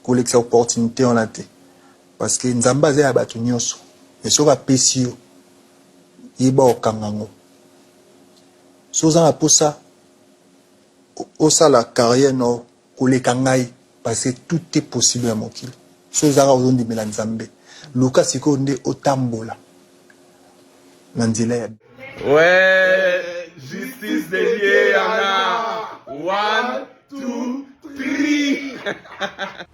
kolekisa opportunité wana te parce que nzambe aza ya bato nyonso et soki apesi yo yeba okanga ngo so oza na posa osala carrière no koleka ngai parce que tout est possible ya mokili so ozaka ozondimela nzambe luka sikoyo nde otambola na nzela ya ouais justice de Dieu yana 1 2 3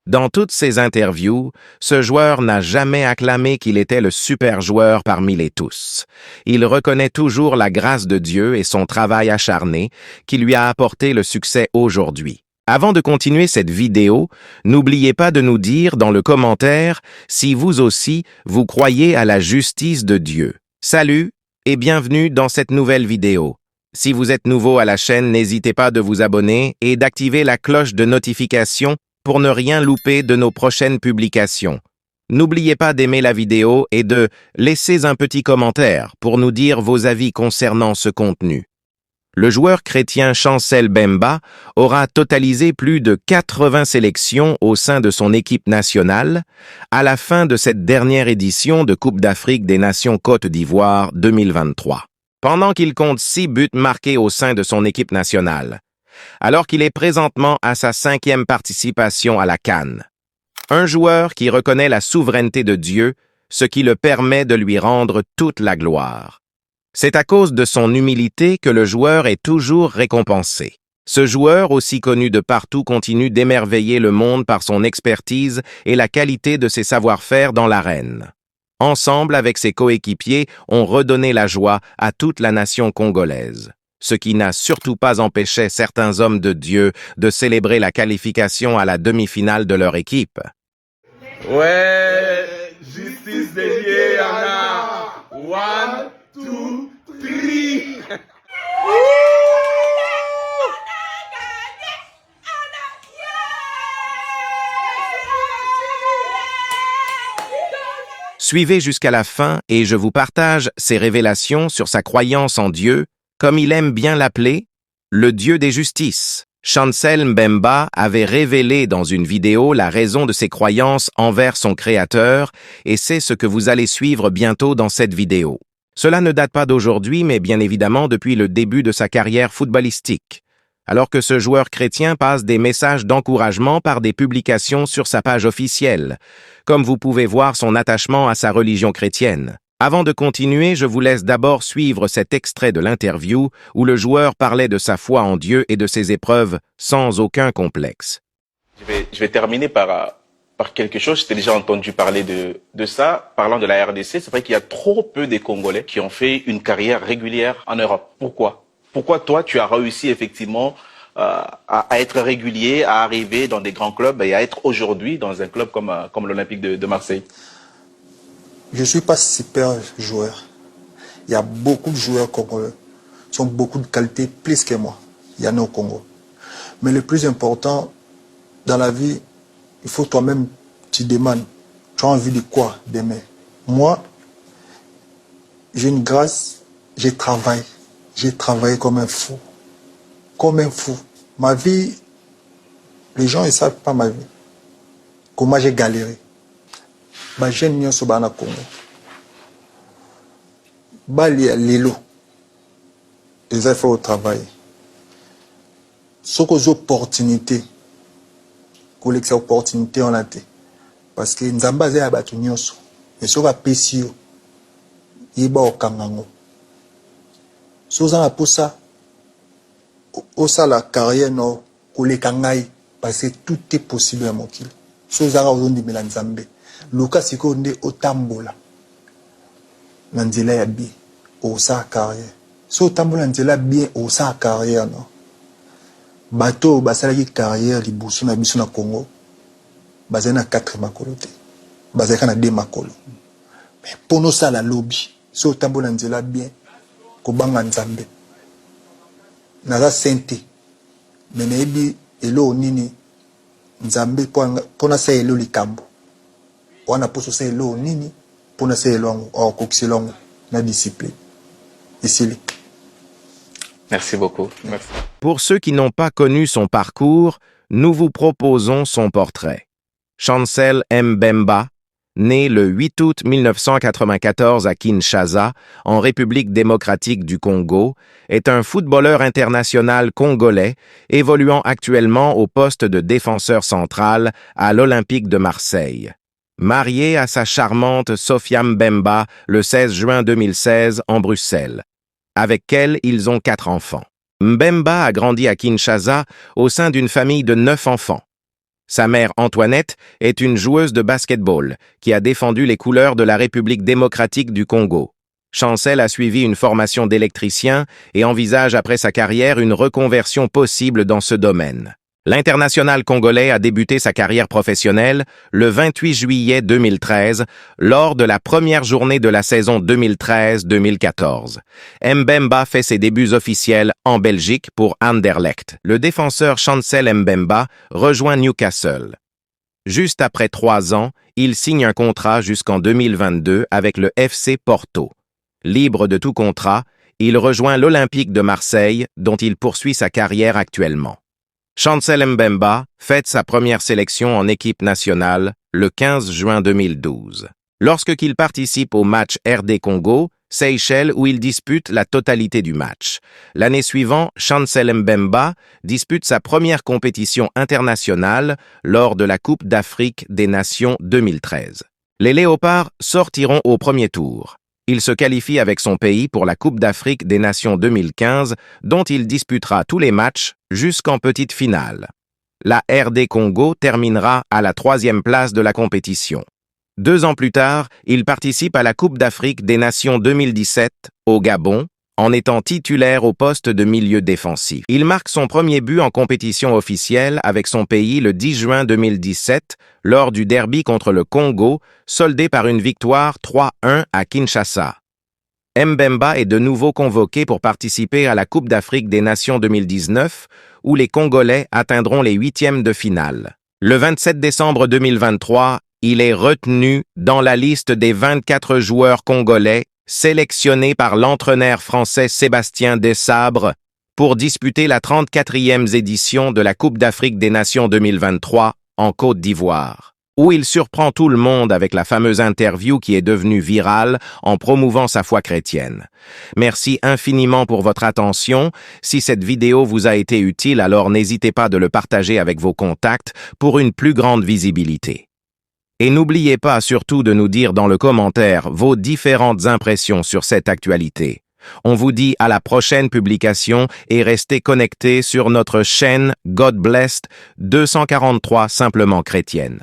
Dans toutes ses interviews, ce joueur n'a jamais acclamé qu'il était le super joueur parmi les tous. Il reconnaît toujours la grâce de Dieu et son travail acharné qui lui a apporté le succès aujourd'hui. Avant de continuer cette vidéo, n'oubliez pas de nous dire dans le commentaire si vous aussi, vous croyez à la justice de Dieu. Salut et bienvenue dans cette nouvelle vidéo. Si vous êtes nouveau à la chaîne, n'hésitez pas de vous abonner et d'activer la cloche de notification pour ne rien louper de nos prochaines publications. N'oubliez pas d'aimer la vidéo et de laisser un petit commentaire pour nous dire vos avis concernant ce contenu. Le joueur chrétien Chancel Mbemba aura totalisé plus de 80 sélections au sein de son équipe nationale à la fin de cette dernière édition de Coupe d'Afrique des Nations Côte d'Ivoire 2023. Pendant qu'il compte 6 buts marqués au sein de son équipe nationale, alors qu'il est présentement à sa 5e participation à la CAN. Un joueur qui reconnaît la souveraineté de Dieu, ce qui le permet de lui rendre toute la gloire. C'est à cause de son humilité que le joueur est toujours récompensé. Ce joueur, aussi connu de partout, continue d'émerveiller le monde par son expertise et la qualité de ses savoir-faire dans l'arène. Ensemble, avec ses coéquipiers, ont redonné la joie à toute la nation congolaise. Ce qui n'a surtout pas empêché certains hommes de Dieu de célébrer la qualification à la demi-finale de leur équipe. ouais justice de Dieu yana 1 2 3 Suivez jusqu'à la fin et je vous partage ses révélations sur sa croyance en Dieu, comme il aime bien l'appeler, le Dieu des justices. Chancel Mbemba avait révélé dans une vidéo la raison de ses croyances envers son créateur et c'est ce que vous allez suivre bientôt dans cette vidéo. Cela ne date pas d'aujourd'hui, mais bien évidemment depuis le début de sa carrière footballistique. Alors que ce joueur chrétien passe des messages d'encouragement par des publications sur sa page officielle, comme vous pouvez voir son attachement à sa religion chrétienne. Avant de continuer, je vous laisse d'abord suivre cet extrait de l'interview où le joueur parlait de sa foi en Dieu et de ses épreuves sans aucun complexe. Je vais terminer par quelque chose. Je t'ai déjà entendu parler de ça. Parlant de la RDC, c'est vrai qu'il y a trop peu de Congolais qui ont fait une carrière régulière en Europe. Pourquoi? Pourquoi toi, tu as réussi effectivement à être régulier, à arriver dans des grands clubs et à être aujourd'hui dans un club comme l'Olympique de Marseille? Je ne suis pas super joueur. Il y a beaucoup de joueurs congolais qui ont beaucoup de qualités, plus que moi. Il y en a au Congo. Mais le plus important dans la vie, il faut toi-même, tu demandes, tu as envie de quoi demain? Moi, j'ai une grâce, j'ai travaillé comme un fou. Comme un fou. Ma vie, les gens ne savent pas ma vie. Comment j'ai galéré. Ma jeune n'y a pas Congo. Bali à l'élo. Ils ont fait au travail. Ce que j'ai opportunité. Collecter opportunité en été. Parce que nous avons à battre nyonso. Et ce que pesio. Yeba okangango. Si vous avez pour ça, la carrière no koleka ngai parce que tout est possible à mokili. Si vous avez ozondimela nzambe. Luka sikoyo nde otambola na nzela ya bien osala carrière. So otambola na nzela bien osala carrière no. Bato basalaki carrière liboso na biso na Congo bazali na 4 makolo te. Bazali na 2 makolo. Mais pour nous ça la lobby. So otambola na nzela bien kobanga nzambe. Naza sente. Mais nayebi elo nini nzambe pona sayelo likambo wana poso sayelo nini pona sayelo yango okokisela yango na discipline isili. Merci beaucoup. Merci. Pour ceux qui n'ont pas connu son parcours, nous vous proposons son portrait. Chancel Mbemba, né le 8 août 1994 à Kinshasa, en République démocratique du Congo, est un footballeur international congolais, évoluant actuellement au poste de défenseur central à l'Olympique de Marseille. Marié à sa charmante Sophia Mbemba le 16 juin 2016 en Bruxelles, avec elle ils ont 4 enfants. Mbemba a grandi à Kinshasa au sein d'une famille de 9 enfants. Sa mère Antoinette est une joueuse de basketball qui a défendu les couleurs de la République démocratique du Congo. Chancel a suivi une formation d'électricien et envisage après sa carrière une reconversion possible dans ce domaine. L'international congolais a débuté sa carrière professionnelle le 28 juillet 2013 lors de la première journée de la saison 2013-2014. Mbemba fait ses débuts officiels en Belgique pour Anderlecht. Le défenseur Chancel Mbemba rejoint Newcastle. Juste après 3 ans, il signe un contrat jusqu'en 2022 avec le FC Porto. Libre de tout contrat, il rejoint l'Olympique de Marseille dont il poursuit sa carrière actuellement. Chancel Mbemba fête sa première sélection en équipe nationale le 15 juin 2012. Lorsqu'il participe au match RD Congo, Seychelles où il dispute la totalité du match. L'année suivante, Chancel Mbemba dispute sa première compétition internationale lors de la Coupe d'Afrique des Nations 2013. Les Léopards sortiront au premier tour. Il se qualifie avec son pays pour la Coupe d'Afrique des Nations 2015, dont il disputera tous les matchs jusqu'en petite finale. La RD Congo terminera à la 3e place de la compétition. 2 ans plus tard, il participe à la Coupe d'Afrique des Nations 2017 au Gabon, en étant titulaire au poste de milieu défensif. Il marque son premier but en compétition officielle avec son pays le 10 juin 2017 lors du derby contre le Congo, soldé par une victoire 3-1 à Kinshasa. Mbemba est de nouveau convoqué pour participer à la Coupe d'Afrique des Nations 2019 où les Congolais atteindront les 8e de finale. Le 27 décembre 2023, il est retenu dans la liste des 24 joueurs congolais sélectionné par l'entraîneur français Sébastien Desabre pour disputer la 34e édition de la Coupe d'Afrique des Nations 2023 en Côte d'Ivoire, où il surprend tout le monde avec la fameuse interview qui est devenue virale en promouvant sa foi chrétienne. Merci infiniment pour votre attention. Si cette vidéo vous a été utile, alors n'hésitez pas de le partager avec vos contacts pour une plus grande visibilité. Et n'oubliez pas surtout de nous dire dans le commentaire vos différentes impressions sur cette actualité. On vous dit à la prochaine publication et restez connectés sur notre chaîne God Blessed 243 Simplement Chrétienne.